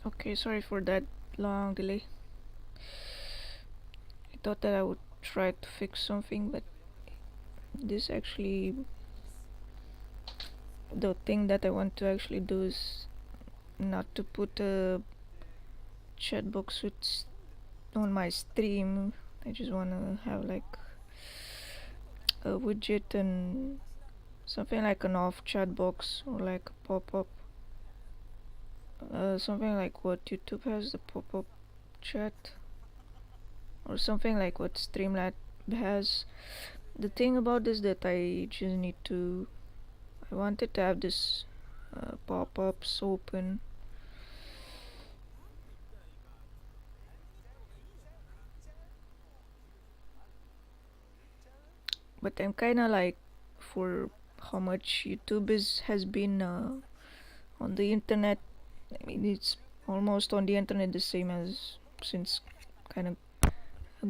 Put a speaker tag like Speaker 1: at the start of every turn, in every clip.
Speaker 1: Okay, sorry for that long delay. I thought that I would try to fix something, but this actually, the thing that I want to actually do is not to put a chat box on my stream. I just want to have like a widget and something like an off chat box or like a pop-up. Something like what YouTube has, the pop-up chat, or something like what Streamlab has. The thing about this that I just need to, I wanted to have this pop-ups open, but I'm kind of like, for how much YouTube has been on the internet. I mean, it's almost on the internet the same as since kind of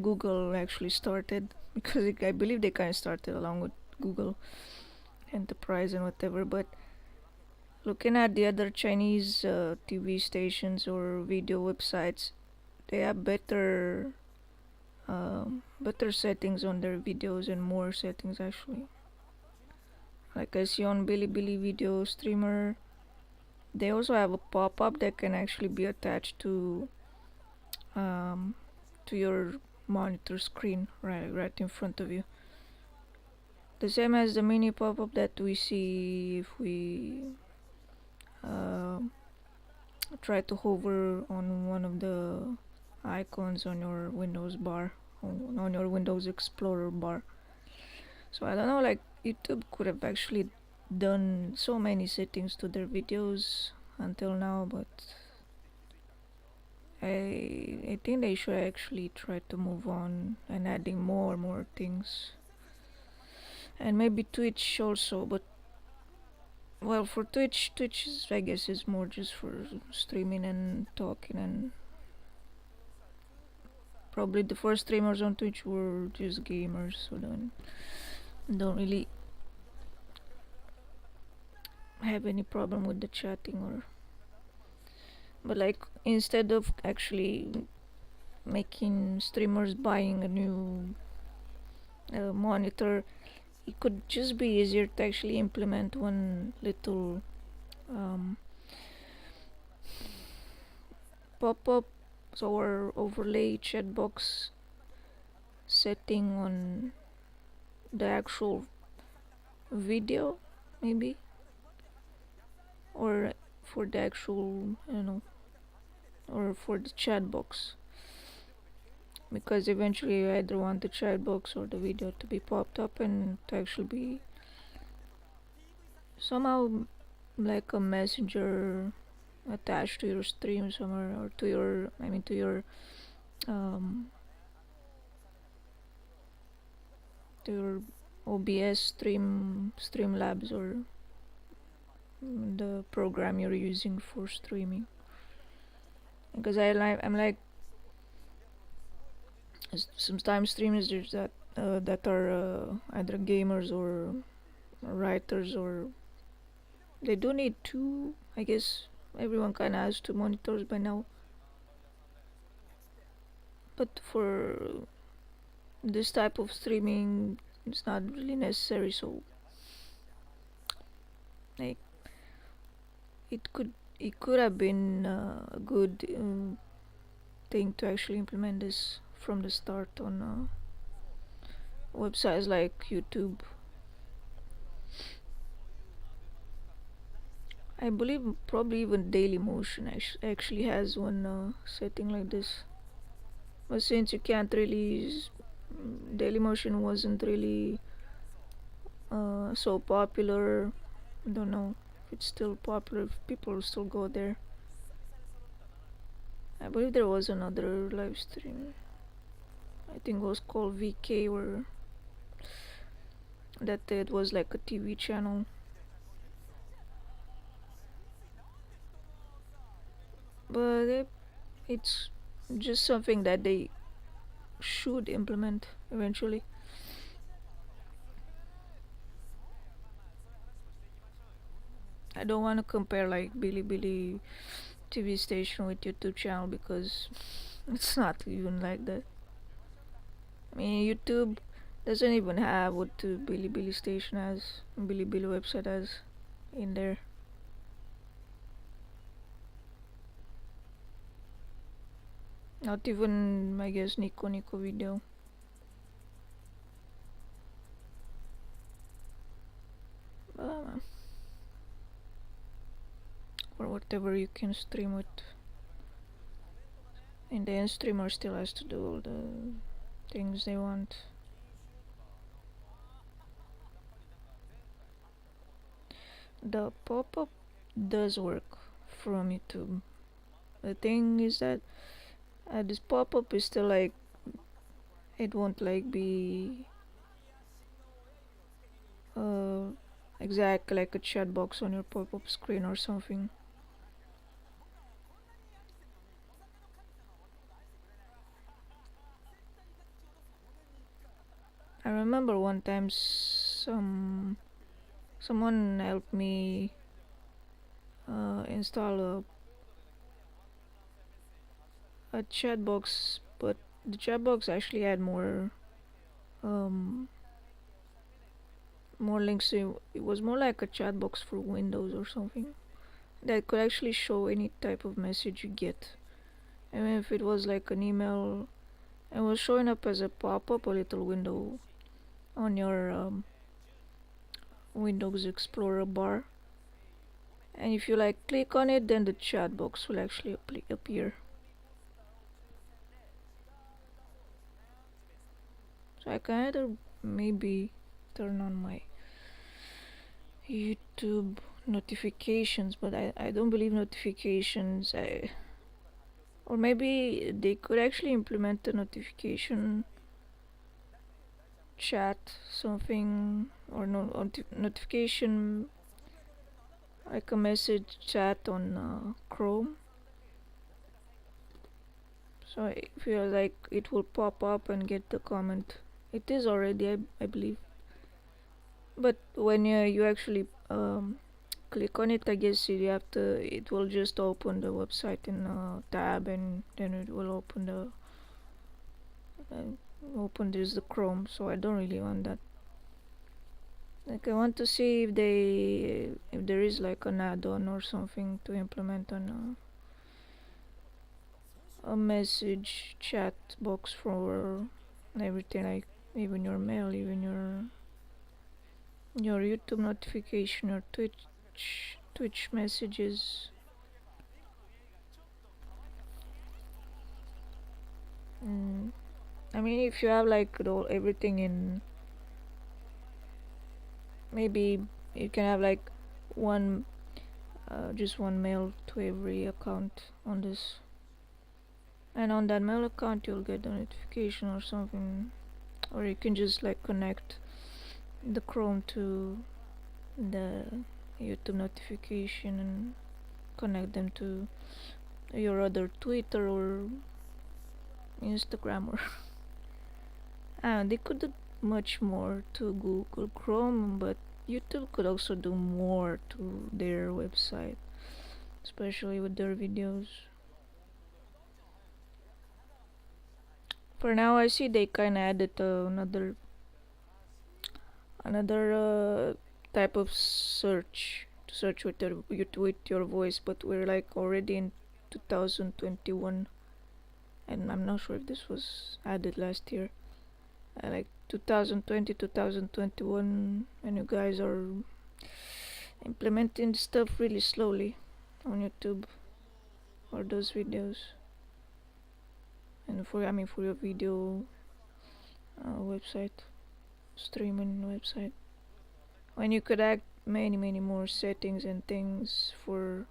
Speaker 1: Google actually started, because I believe they kind of started along with Google Enterprise and whatever. But looking at the other Chinese TV stations or video websites, they have better settings on their videos and more settings actually. Like I see on Bilibili video streamer, they also have a pop-up that can actually be attached um, to your monitor screen right in front of you. The same as the mini pop-up that we see if we uh, try to hover on one of the icons on your Windows bar, on your Windows Explorer bar. So I don't know, like YouTube could have actually done so many settings to their videos until now, but I think they should actually try to move on and adding more things. And maybe Twitch also, but well, for Twitch is, I guess, is more just for streaming and talking, and probably the first streamers on Twitch were just gamers, so don't really have any problem with the chatting. Or but like, instead of actually making streamers buying a new monitor, it could just be easier to actually implement one little um, pop-up or overlay chat box setting on the actual video, maybe, or for the actual, I don't know, or for the chat box, because eventually you either want the chat box or the video to be popped up and to actually be somehow like a messenger attached to your stream somewhere, or to your, I mean, um to your OBS Streamlabs, or the program you're using for streaming. Because I'm like, sometimes streamers that are either gamers or writers, or they do need two. I guess everyone kind of has two monitors by now, but for this type of streaming, it's not really necessary. So like, it could have been a good thing to actually implement this from the start on websites like YouTube. I believe probably even Dailymotion actually has one setting like this. But since you can't really Dailymotion wasn't really so popular, I don't know if it's still popular, if people still go there. I believe there was another live stream, I think it was called VK, or that it was like a TV channel. But it's just something that they should implement eventually. I don't want to compare like Bilibili TV station with YouTube channel because it's not even like that. I mean, YouTube doesn't even have what the Bilibili station has, Bilibili website has in there. Not even, I guess, Nico Nico video. Or whatever you can stream with. And the end streamer still has to do all the things they want. The pop-up does work from YouTube. The thing is that this pop-up is still like, it won't like be exactly like a chat box on your pop-up screen or something. I remember one time someone helped me install a chat box, but the chat box actually had um, more links to it. Was more like a chat box for Windows or something that could actually show any type of message you get. I mean, if it was like an email, it was showing up as a pop-up, a little window on your Windows Explorer bar, and if you like click on it, then the chat box will actually appear. So I can either maybe turn on my YouTube notifications, but I don't believe notifications. Or maybe they could actually implement a notification chat something, or no notification, like a message chat on Chrome. So if you like, it will pop up and get the comment. It is already, I believe. But when you actually click on it, I guess you have to. It will just open the website in a tab, and then it will open this the Chrome. So I don't really want that. Like, I want to see if there is like an add-on or something to implement on a message chat box for everything, like even your mail, even your YouTube notification, your Twitch messages. I mean, if you have like everything in, maybe you can have like one just one mail to every account on this, and on that mail account you'll get a notification or something, or you can just like connect the Chrome to the YouTube notification and connect them to your other Twitter or Instagram, or they could do much more to Google Chrome, but YouTube could also do more to their website, especially with their videos. For now, I see they kinda added another type of search to search with your voice, but we're like already in 2021, and I'm not sure if this was added last year. Like 2020, 2021, and you guys are implementing stuff really slowly on YouTube for those videos, and for your video website, streaming website, when you could add many more settings and things for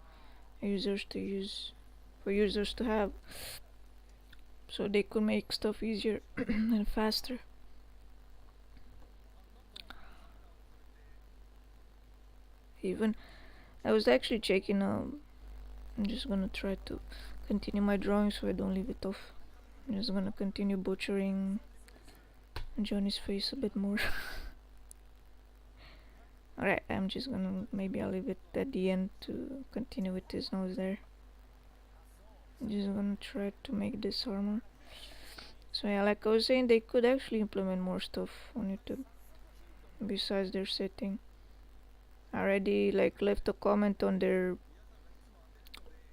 Speaker 1: users to use, for users to have, so they could make stuff easier and faster. Even I was actually checking. I'm just gonna try to continue my drawing so I don't leave it off. I'm just gonna continue butchering Johnny's face a bit more. Alright, I'm just gonna, maybe I'll leave it at the end to continue with his nose there. Just gonna try to make this armor. So yeah, like I was saying, they could actually implement more stuff on YouTube besides their setting. I already like left a comment on their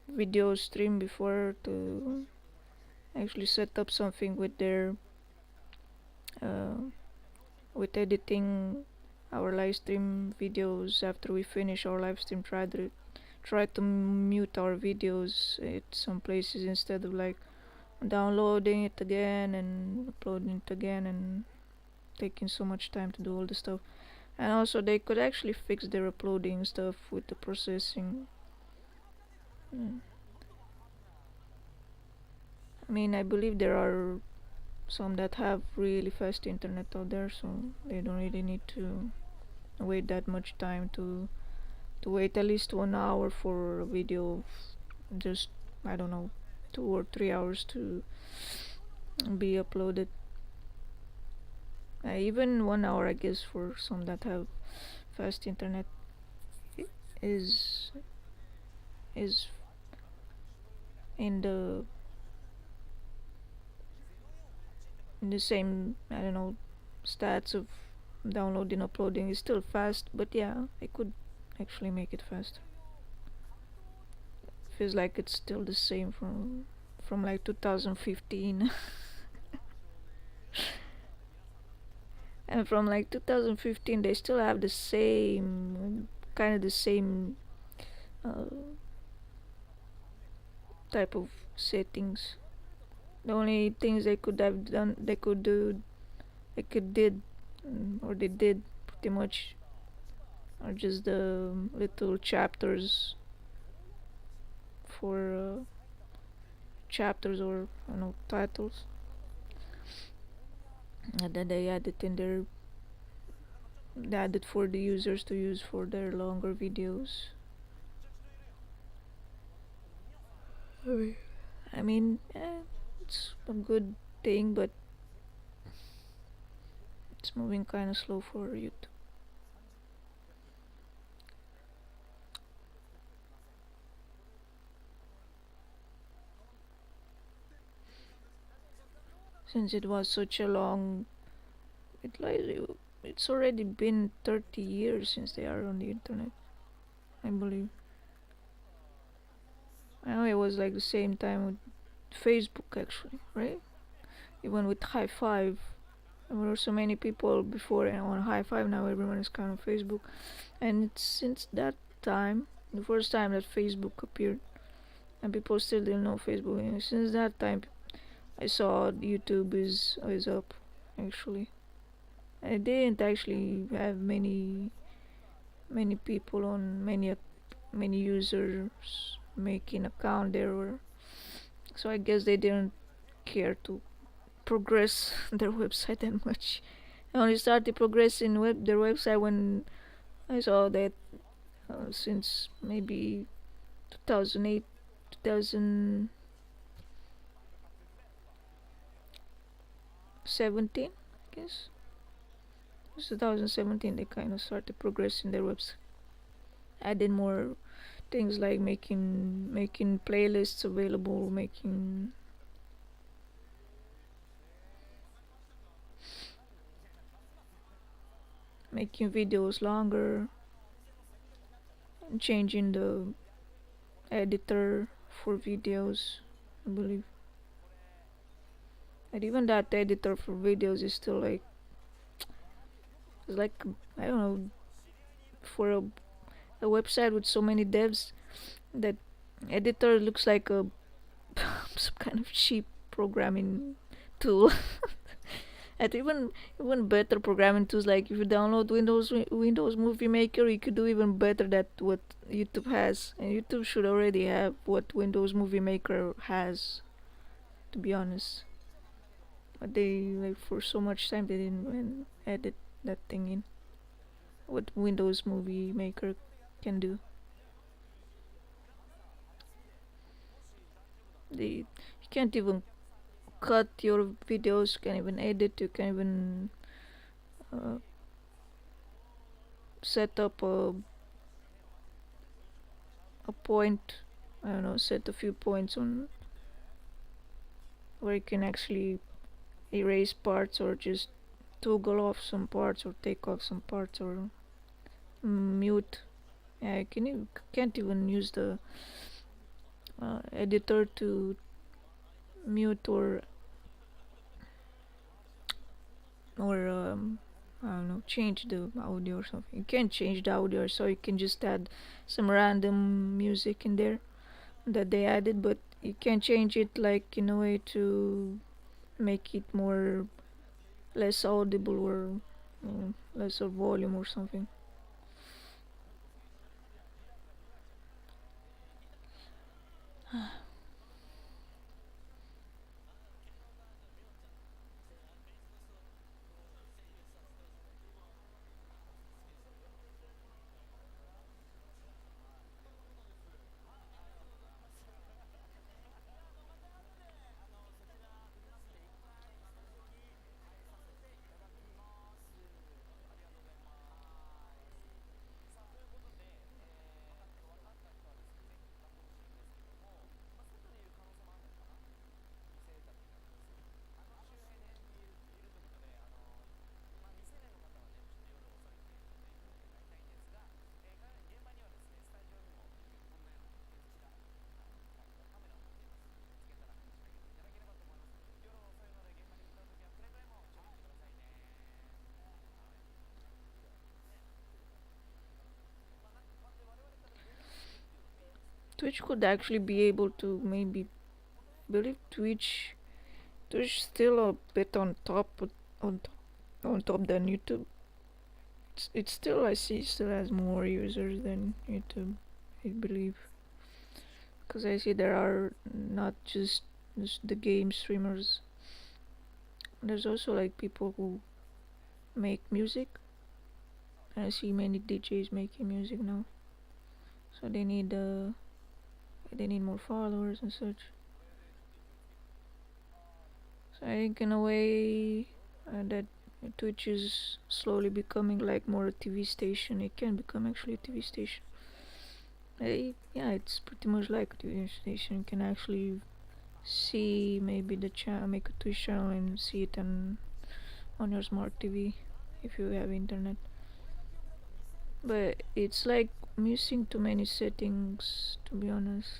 Speaker 1: video stream before to actually set up something with their uh, with editing our live stream videos after we finish our live stream. Try to mute our videos at some places instead of like downloading it again and uploading it again and taking so much time to do all the stuff. And also they could actually fix their uploading stuff with the processing. Mm. I mean, I believe there are some that have really fast internet out there, so they don't really need to wait that much time to wait at least 1 hour for a video of just, I don't know, 2 or 3 hours to be uploaded. Even 1 hour, I guess, for some that have fast internet is is in the same, I don't know, stats of downloading, uploading is still fast, but yeah, I could actually make it faster. Feels like it's still the same from like 2015. And from like 2015 they still have the same kind of the same uh, type of settings. The only things they could have done, they could do, they could did, or they did pretty much, are just the little chapters for chapters, or I don't know, titles, and then they added in their, they added for the users to use for their longer videos. I mean, it's a good thing, but it's moving kind of slow for YouTube. Since it was such a long, it like it's already been 30 years since they are on the internet, I believe. I know it was like the same time with Facebook, actually, right? Even with High Five, there were so many people before and on High Five. Now everyone is kind of Facebook, and it's since that time, the first time that Facebook appeared, and people still didn't know Facebook. And since that time, I saw YouTube is up, actually. I didn't actually have many people on, many users making account there, or so I guess they didn't care to progress their website that much. I only started progressing their website when I saw that since maybe 2008, 2017, I guess. It was 2017 they kind of started progressing their website, adding more things like making playlists available, making videos longer, and changing the editor for videos, I believe. And even that editor for videos is still like, it's like, I don't know, for a website with so many devs, that editor looks like a some kind of cheap programming tool. And even better programming tools, like if you download Windows Movie Maker, you could do even better than what YouTube has. And YouTube should already have what Windows Movie Maker has, to be honest. But they, like, for so much time they didn't even edit that thing in. What Windows Movie Maker can do. You can't even cut your videos, you can't even edit, you can't even uh, set up a point, I don't know, set a few points on where you can actually erase parts or just toggle off some parts or take off some parts or mute. Yeah, can't even use the editor to mute or I don't know, change the audio or something. You can't change the audio, so you can just add some random music in there that they added, but you can change it like in a way to make it more less audible or less of volume or something. Twitch could actually be able to maybe believe Twitch still a bit on on top than YouTube. It's still, I see, still has more users than YouTube, I believe, because I see there are not just the game streamers. There's also like people who make music. I see many DJs making music now, so they need more followers and such. So I think in a way that Twitch is slowly becoming like more a TV station. It can become actually a TV station. Yeah, it's pretty much like a TV station. You can actually see maybe the channel, make a Twitch channel and see it on your smart TV if you have internet. But it's like missing too many settings, to be honest.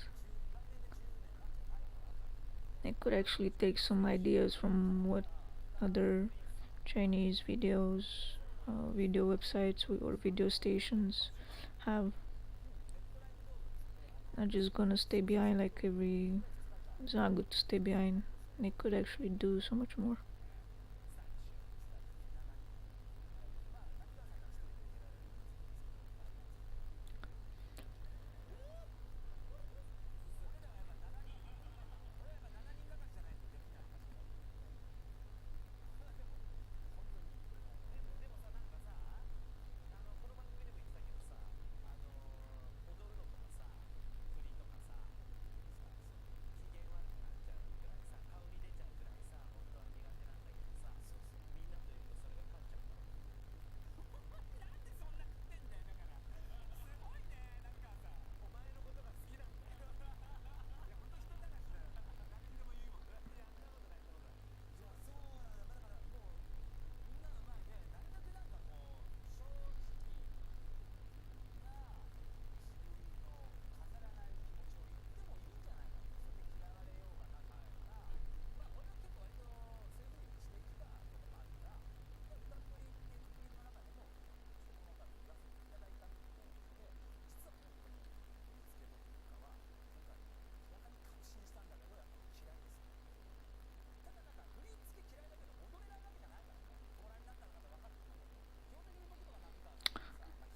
Speaker 1: I could actually take some ideas from what other Chinese video websites or video stations have. Not just gonna stay behind like every. It's not good to stay behind. They could actually do so much more.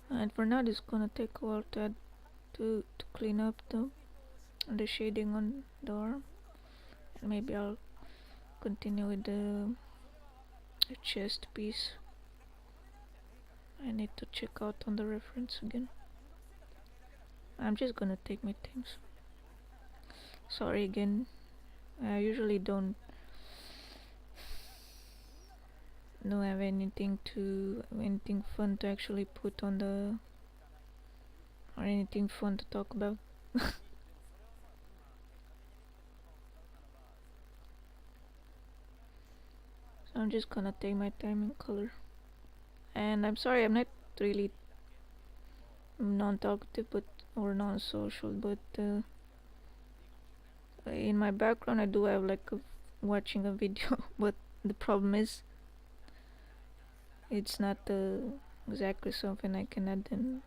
Speaker 1: And for now, it's gonna take a while to clean up the shading on the arm. And maybe I'll continue with the chest piece. I need to check out on the reference again. I'm just gonna take my things. Sorry again. I usually don't have anything fun to actually put on the or anything fun to talk about. So I'm just gonna take my time in color. And I'm sorry, I'm not really non-talkative, but or non-social, but in my background I do have like watching a video, but the problem is it's not exactly something I can add in.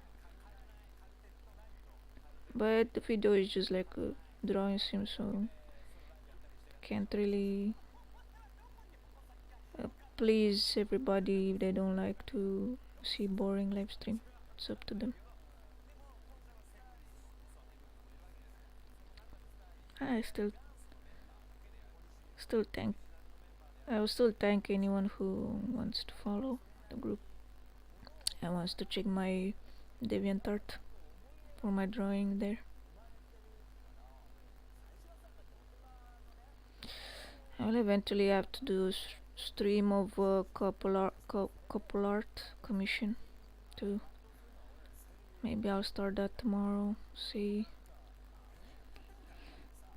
Speaker 1: But the video is just like a drawing sim, so can't really please everybody if they don't like to see boring live stream. It's up to them. I still thank I will still thank anyone who wants to follow the group and wants to check my DeviantArt for my drawing there. I will eventually have to do a stream of couple art commission too. Maybe I'll start that tomorrow. See.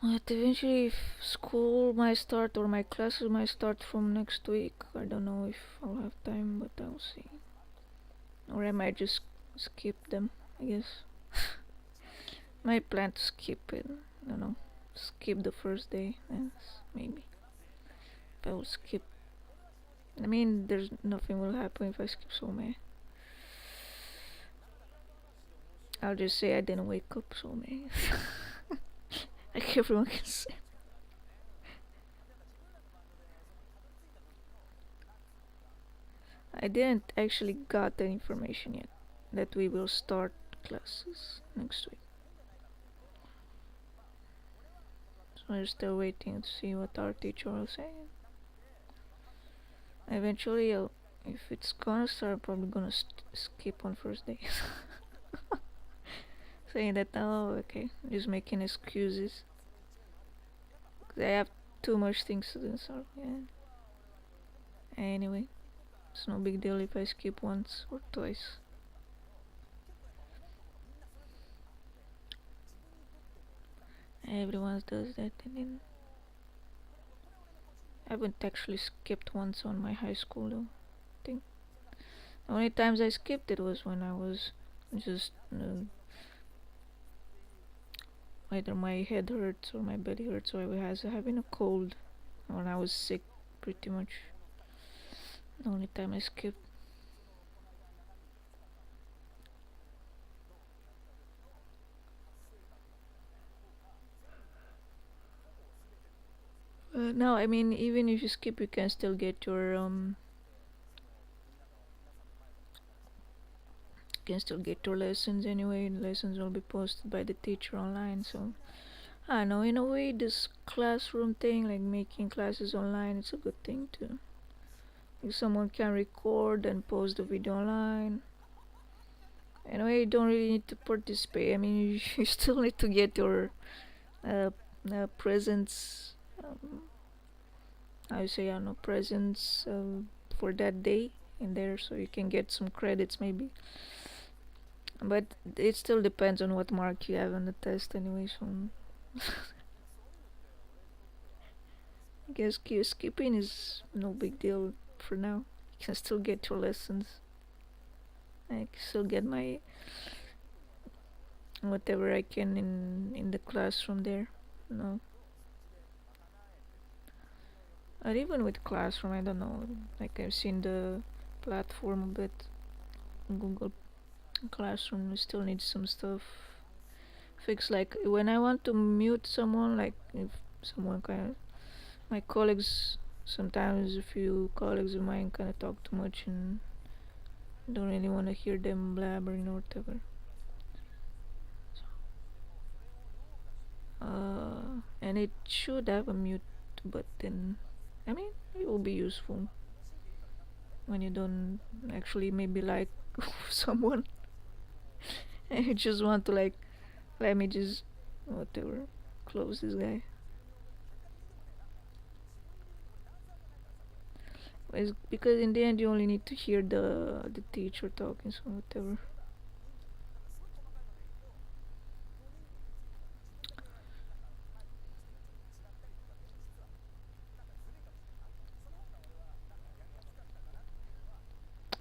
Speaker 1: But eventually, if school might start or my classes might start from next week, I don't know if I'll have time, but I'll see. Or I might just skip them, I guess. My plan to skip it. I don't know. Skip the first day, yes, maybe. If I will skip. I mean, there's nothing will happen if I skip so many. I'll just say I didn't wake up so many. Like everyone can say. I didn't actually got the information yet that we will start classes next week. So we're still waiting to see what our teacher will say. Eventually, if it's gonna start, I'm probably gonna skip on first day. Saying that, oh, okay, just making excuses. 'Cause I have too much things to do, so yeah. Anyway, it's no big deal if I skip once or twice. Everyone does that, and then I haven't actually skipped once on my high school though. I think the only times I skipped it was when I was just either my head hurts or my belly hurts, or I was having a cold when I was sick, pretty much. The only time I skipped. No, I mean, even if you skip, you can still get your lessons anyway. The lessons will be posted by the teacher online, so I don't know, in a way this classroom thing, like making classes online, it's a good thing too. If someone can record and post the video online, in a way you don't really need to participate. I mean, you still need to get your uh, presents, I say, I don't know, presents for that day in there, so you can get some credits maybe. But it still depends on what mark you have on the test anyway, so I guess skipping is no big deal for now. You can still get your lessons. I can still get my whatever I can in the classroom there. No. Or even with classroom, I don't know. Like I've seen the platform a bit. Google Classroom still needs some stuff fixed. Like when I want to mute someone, like if someone kind of my colleagues, sometimes a few colleagues of mine kind of talk too much and don't really want to hear them blabbering or whatever. And it should have a mute button. I mean, it will be useful when you don't actually maybe like someone and you just want to like, let me just whatever close this guy. It's because in the end you only need to hear the teacher talking, so whatever.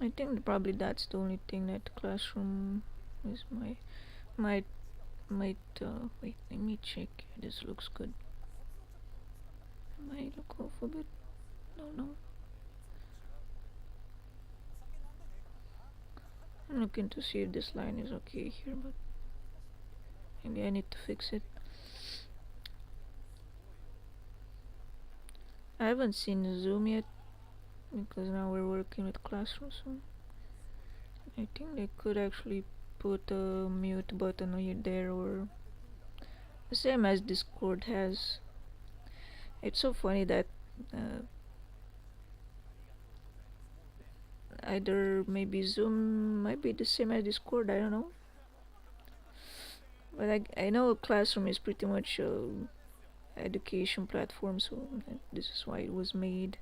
Speaker 1: I think probably that's the only thing that classroom is might wait, let me check. This looks good. Might look off a bit. No. I'm looking to see if this line is okay here, but maybe I need to fix it. I haven't seen Zoom yet because now we're working with Classroom, so I think they could actually put a mute button here there, or the same as Discord has. It's so funny that uh, either maybe Zoom might be the same as Discord, I don't know. But I know Classroom is pretty much education platform, so this is why it was made.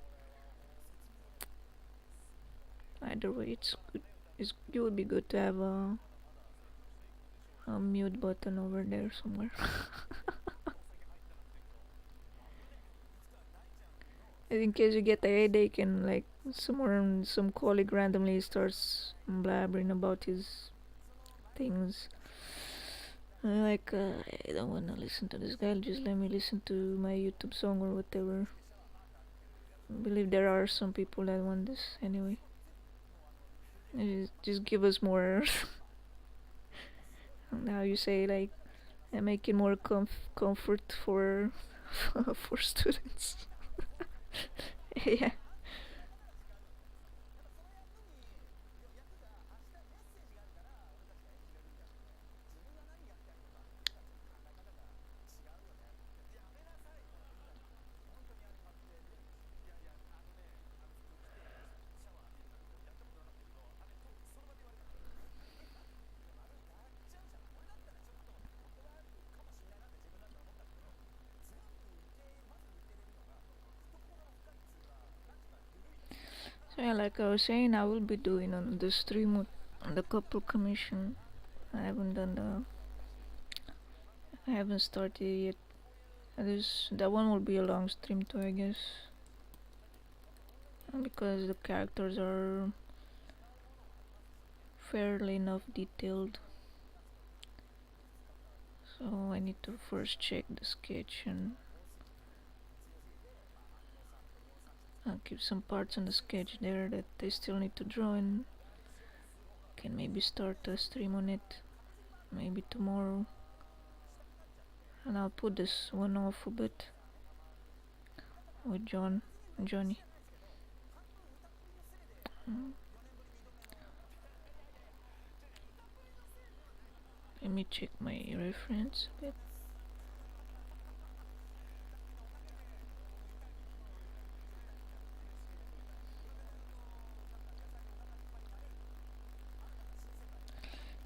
Speaker 1: Either way, it's good. It would be good to have a mute button over there somewhere. In case you get a headache and like some colleague randomly starts blabbering about his things. I don't wanna listen to this guy, just let me listen to my YouTube song or whatever. I believe there are some people that want this anyway. Just give us more, how you say, like, make it more comfort for for students. Yeah. So yeah, like I was saying, I will be doing on the stream on the couple commission. I haven't done the. I haven't started yet. That one will be a long stream too, I guess, because the characters are fairly enough detailed. So I need to first check the sketch and I'll keep some parts on the sketch there that they still need to draw, and can maybe start a stream on it maybe tomorrow. And I'll put this one off a bit with Johnny. Mm. Let me check my reference a bit.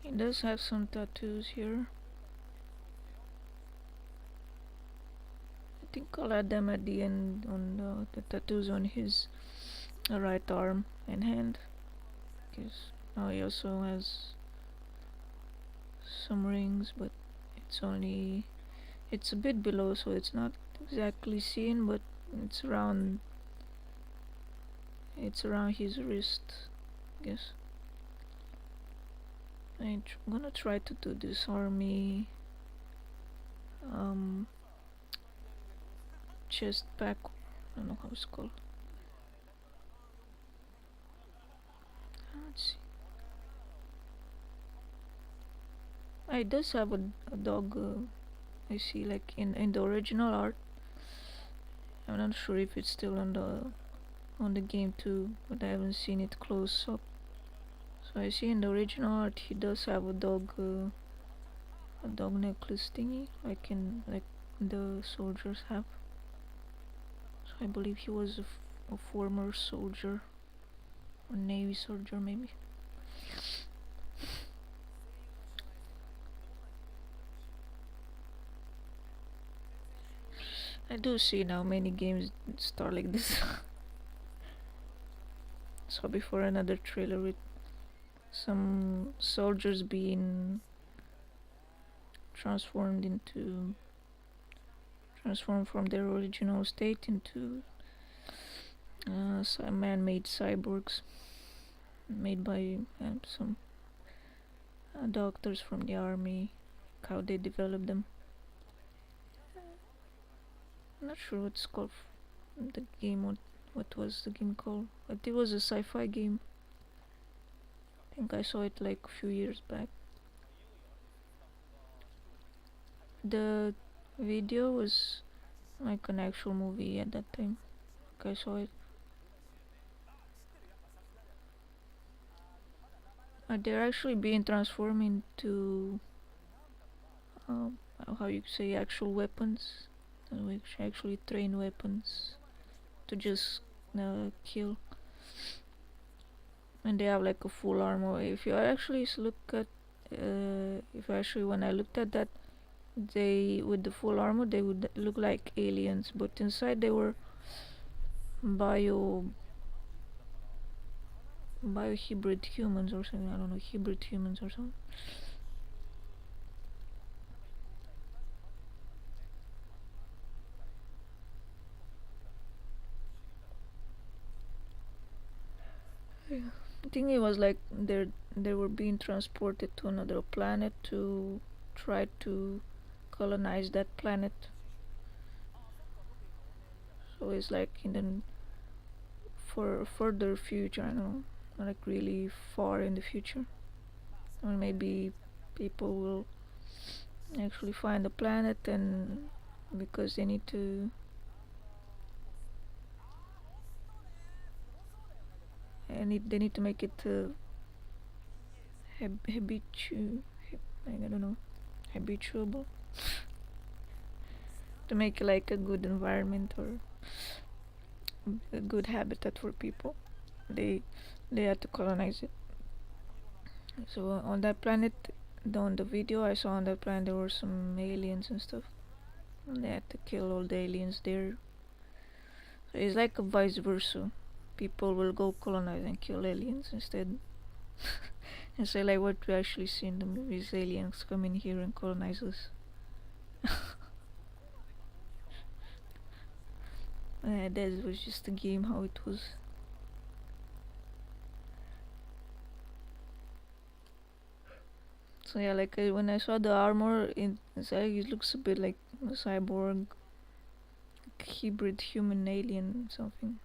Speaker 1: He does have some tattoos here. I think I'll add them at the end on the tattoos on his right arm and hand, because now he also has some rings, but it's a bit below, so it's not exactly seen, but it's around his wrist, I guess. I'm gonna try to do this army chest pack. I don't know how it's called. Let's see. It does have a dog. I see, like in the original art. I'm not sure if it's still on the game too, but I haven't seen it close up. So I see in the original art he does have a dog necklace thingy, like the soldiers have. So I believe he was a former soldier, or Navy soldier maybe. I do see now many games start like this. Saw before another trailer with some soldiers being transformed from their original state into some man-made cyborgs. made by some doctors from the army. How they developed them. I'm not sure what's called the game. What was the game called? But it was a sci-fi game. I think I saw it like a few years back. The video was like an actual movie at that time. Like I saw it. They're actually being transformed into um, how you say actual weapons, which actually train weapons to just kill. And they have like a full armor. If you actually look at, if actually when I looked at that, they with the full armor they would look like aliens, but inside they were bio biohybrid humans or something. I don't know, hybrid humans or something. Yeah. I think it was like they were being transported to another planet to try to colonize that planet. So it's like in the for further future. I don't know, like really far in the future, or maybe people will actually find the planet and because they need to they need to make it habitu like I don't know, habituable, to make like a good environment or a good habitat for people. They they had to colonize it. So on that planet, on the video I saw on that planet, there were some aliens and stuff. And they had to kill all the aliens there. So it's like a vice versa. People will go colonize and kill aliens instead. And say like what we actually see in the movies, aliens come in here and colonize us. That was just a game how it was. So yeah, like when I saw the armor, it looks a bit like a cyborg, hybrid human alien something.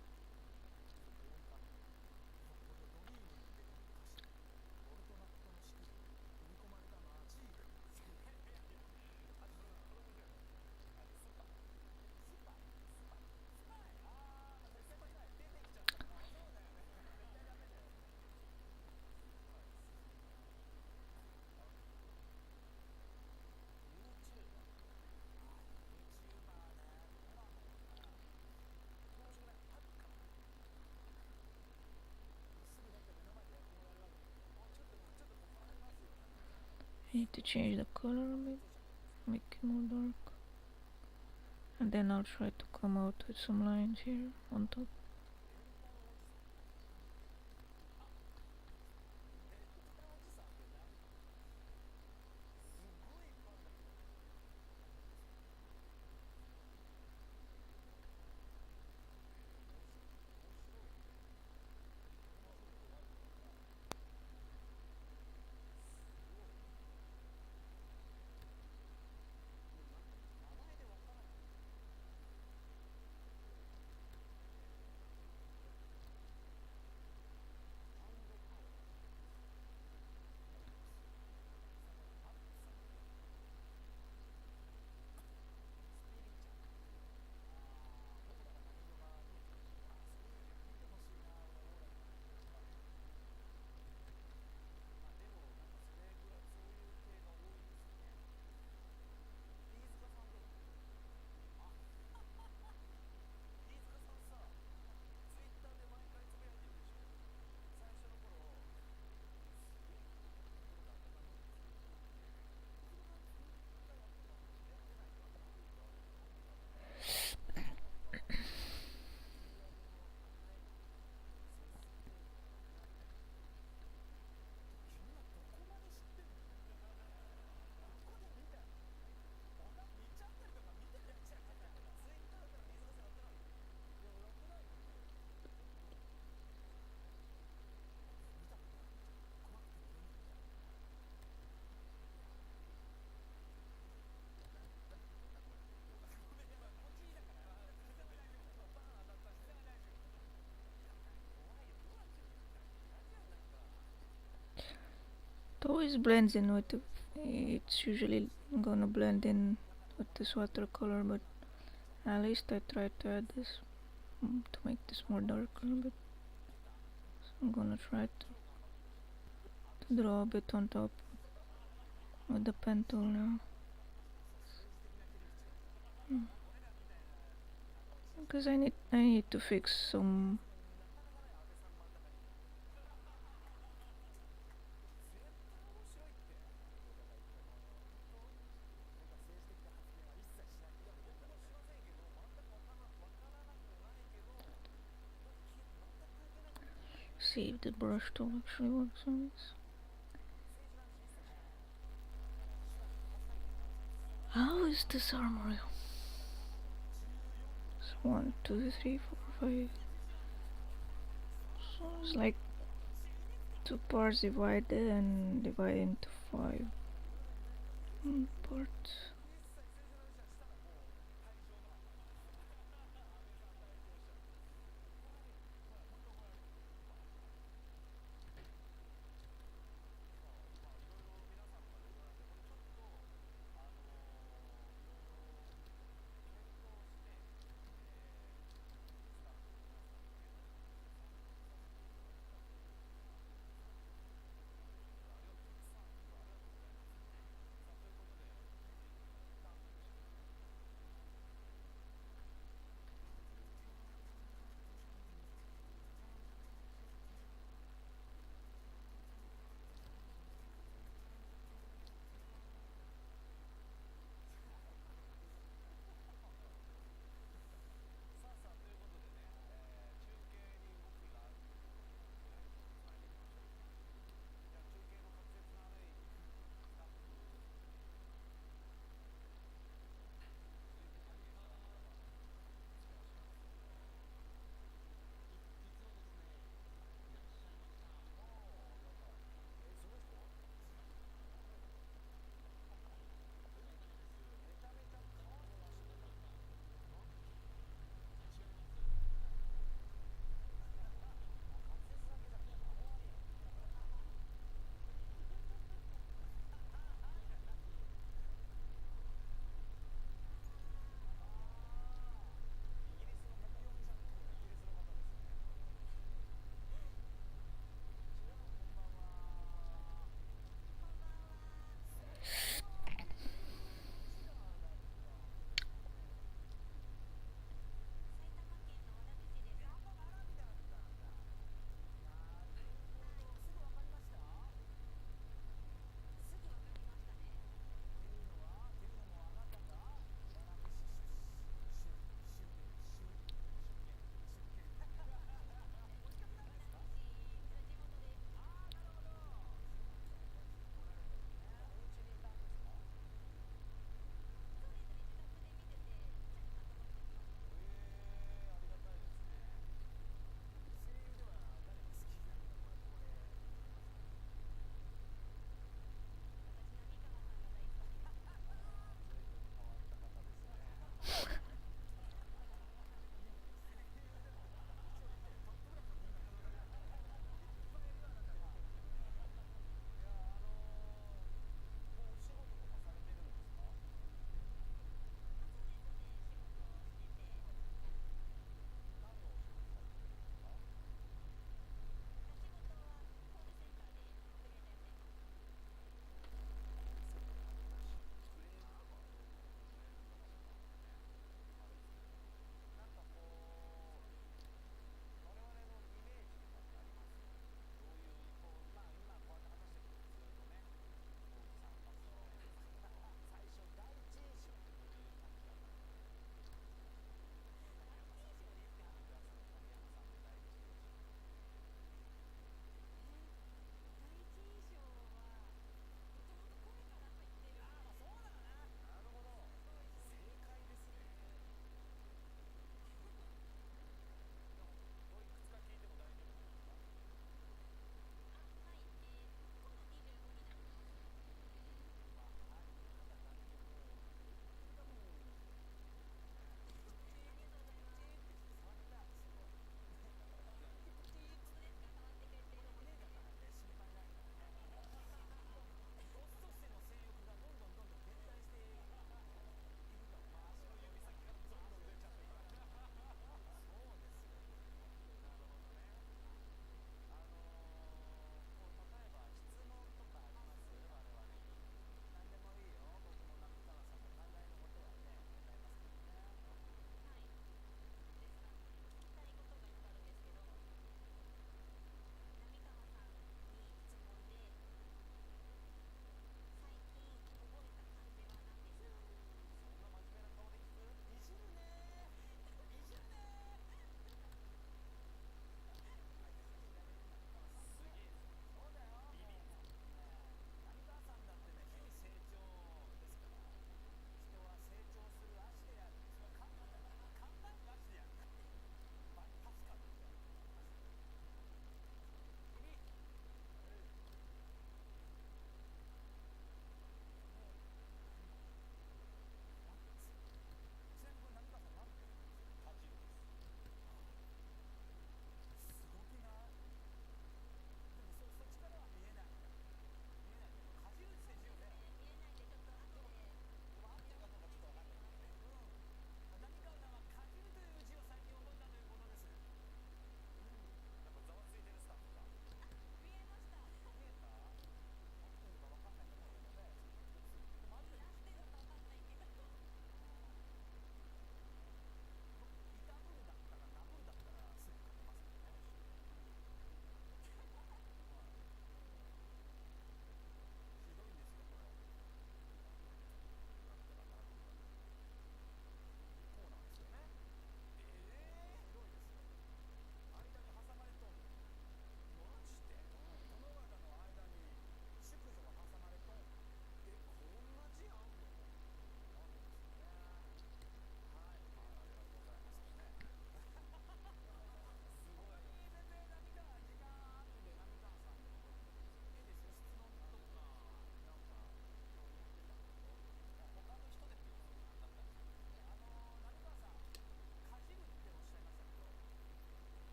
Speaker 1: I need to change the color a bit, make it more dark. And then I'll try to come out with some lines here on top. always blends in with the, it's usually gonna blend in with this watercolor, but at least I tried to add this to make this more darker a bit. So I'm gonna try to draw a bit on top with the pen tool now. Because I need to fix some. See if the brush tool actually works on this. How is this armory? It's 1, 2, 3, 4, 5. So it's like 2 parts divided and divided into 5 parts.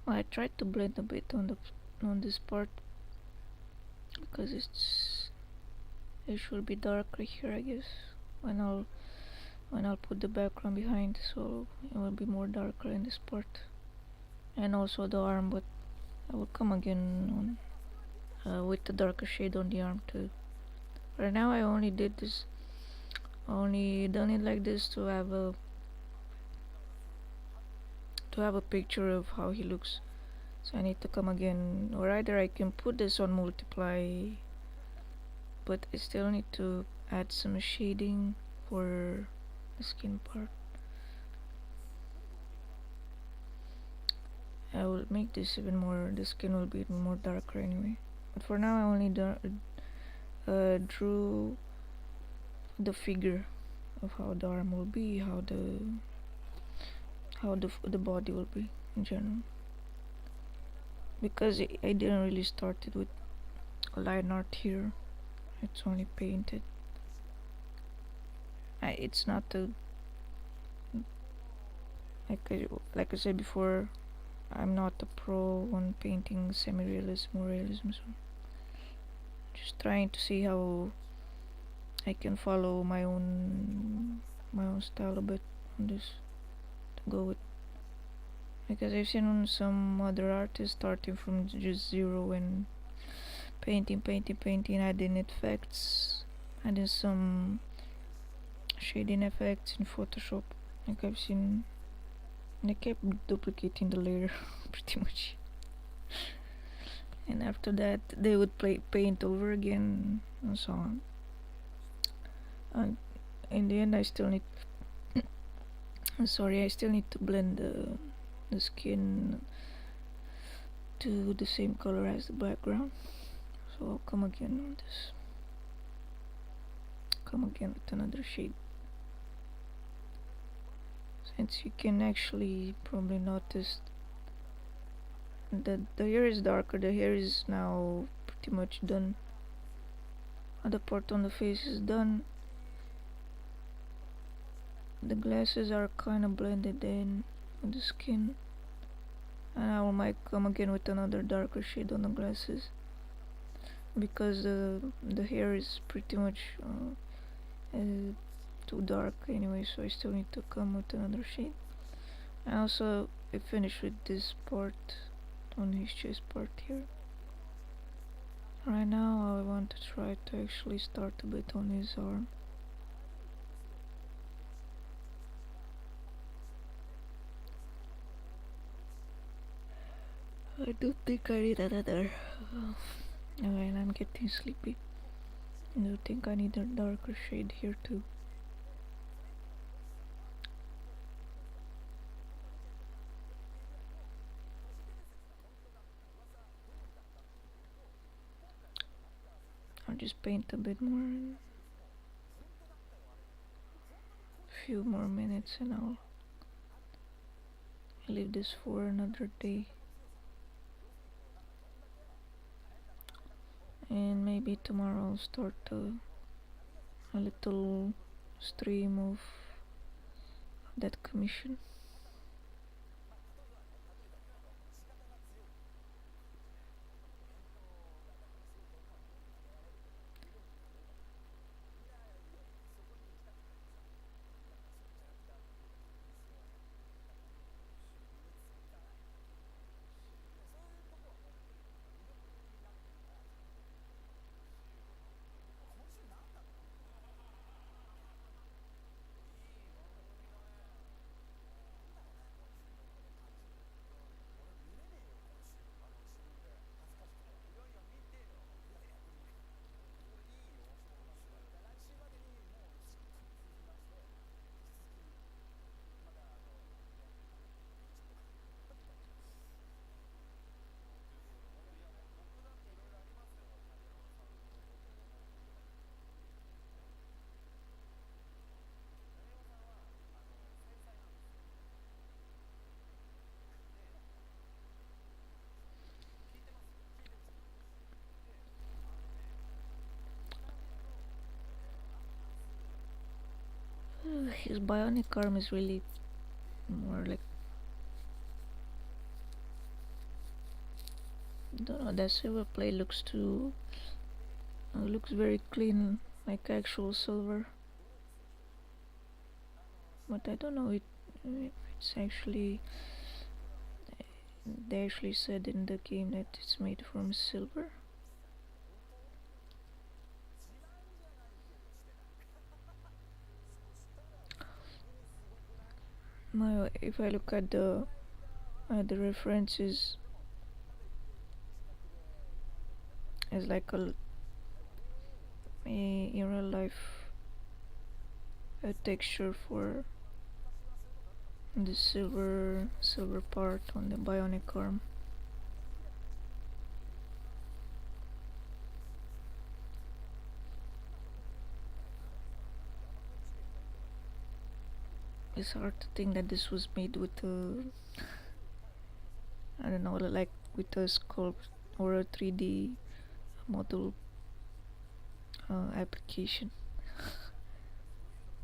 Speaker 1: I tried to blend a bit on this part because it should be darker here, I guess. When I'll put the background behind, so it will be more darker in this part, and also the arm. But I will come again on with the darker shade on the arm too. Right now I only did this, only done it like this to have a picture of how he looks. So I need to come again, or either I can put this on multiply, but I still need to add some shading for the skin part. I will make this even more, the skin will be even more darker anyway. But for now I only drew the figure of how the arm will be, how the body will be in general. Because I didn't really start it with line art here. It's only painted. It's not a like I said before, I'm not a pro on painting semi-realism or realism, so just trying to see how I can follow my own style a bit on this to go with, because I've seen some other artists starting from just zero and painting, adding effects, adding some shading effects in Photoshop. Like I've seen, they kept duplicating the layer pretty much, and after that they would paint over again and so on. And in the end I still need I still need to blend the skin to the same color as the background. So I'll come again on this, come again with another shade. Since you can actually probably notice that the hair is darker, the hair is now pretty much done. Other part on the face is done. The glasses are kind of blended in with the skin, and I might come again with another darker shade on the glasses, because the hair is pretty much too dark anyway, so I still need to come with another shade. And also I finished with this part on his chest part here. Right now I want to try to actually start a bit on his arm. I don't think I need another. And I'm getting sleepy. I do think I need a darker shade here too. I'll just paint a bit more. A few more minutes and I'll leave this for another day. And maybe tomorrow I'll start a little stream of that commission. His bionic arm is really more like Don't know, that silver plate looks too looks very clean, like actual silver. But I don't know if it's actually, they actually said in the game that it's made from silver. Now, if I look at the references, it's like a in real life a texture for the silver part on the bionic arm. It's hard to think that this was made with a, I don't know, like with a sculpt or a 3D model application,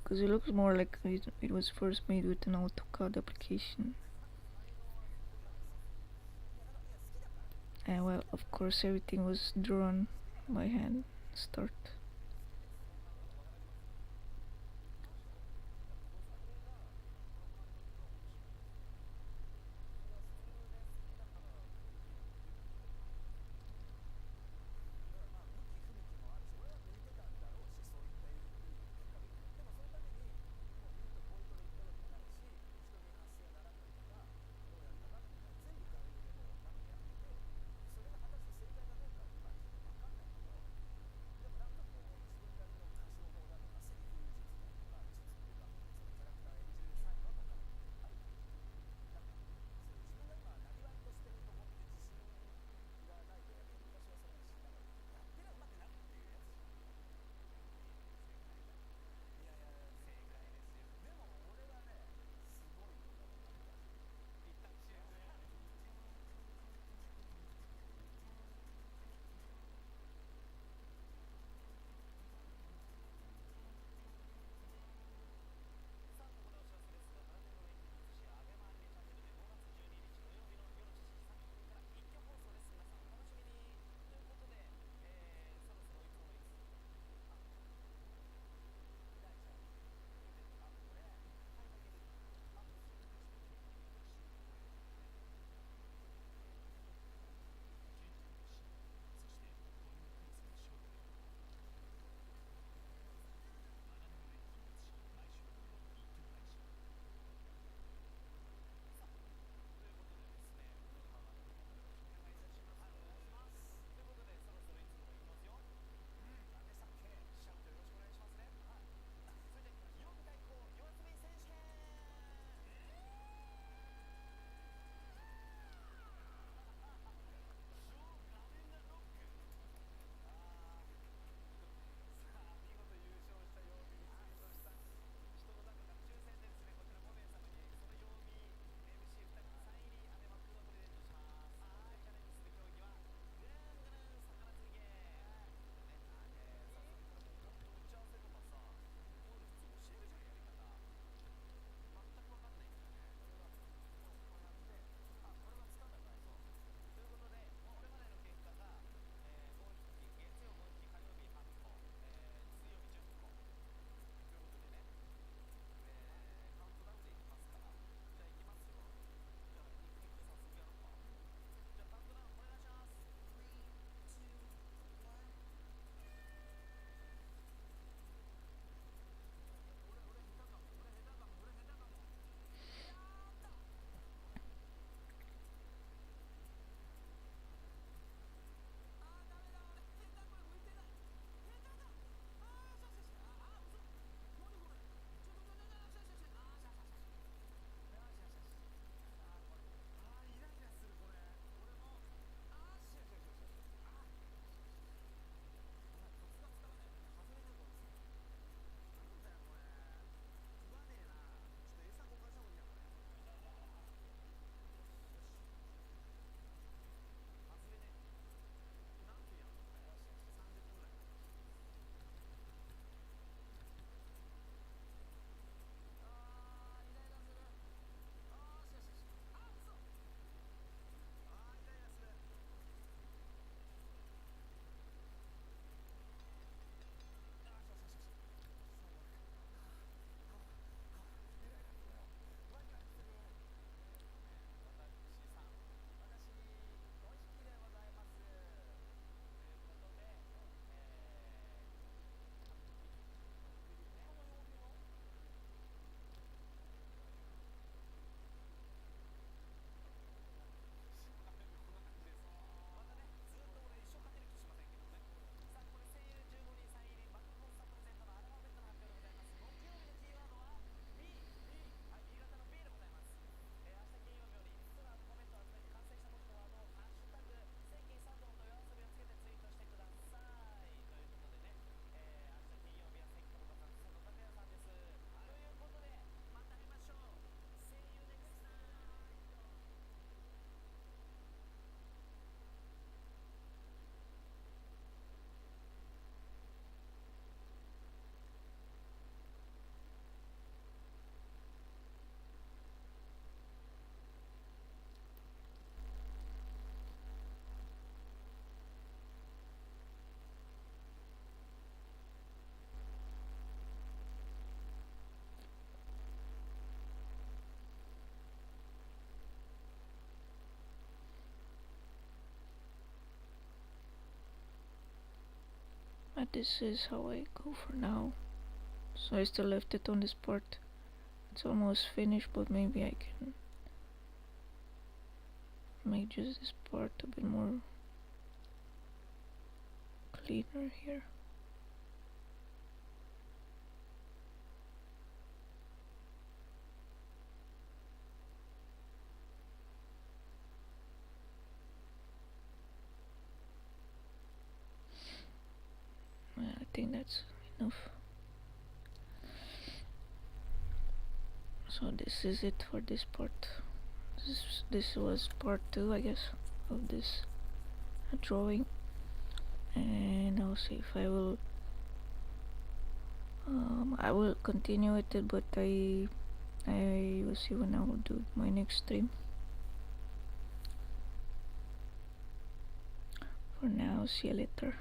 Speaker 1: because it looks more like it was first made with an AutoCAD application. And well, of course, everything was drawn by hand. Start. this is how I go for now. So I still left it on this part. It's almost finished, but maybe I can make just this part a bit more cleaner here. I think that's enough. So this is it for this part. This was part 2, I guess, of this drawing, and I'll see if I will continue with it, but I will see when I will do my next stream. For now, see you later.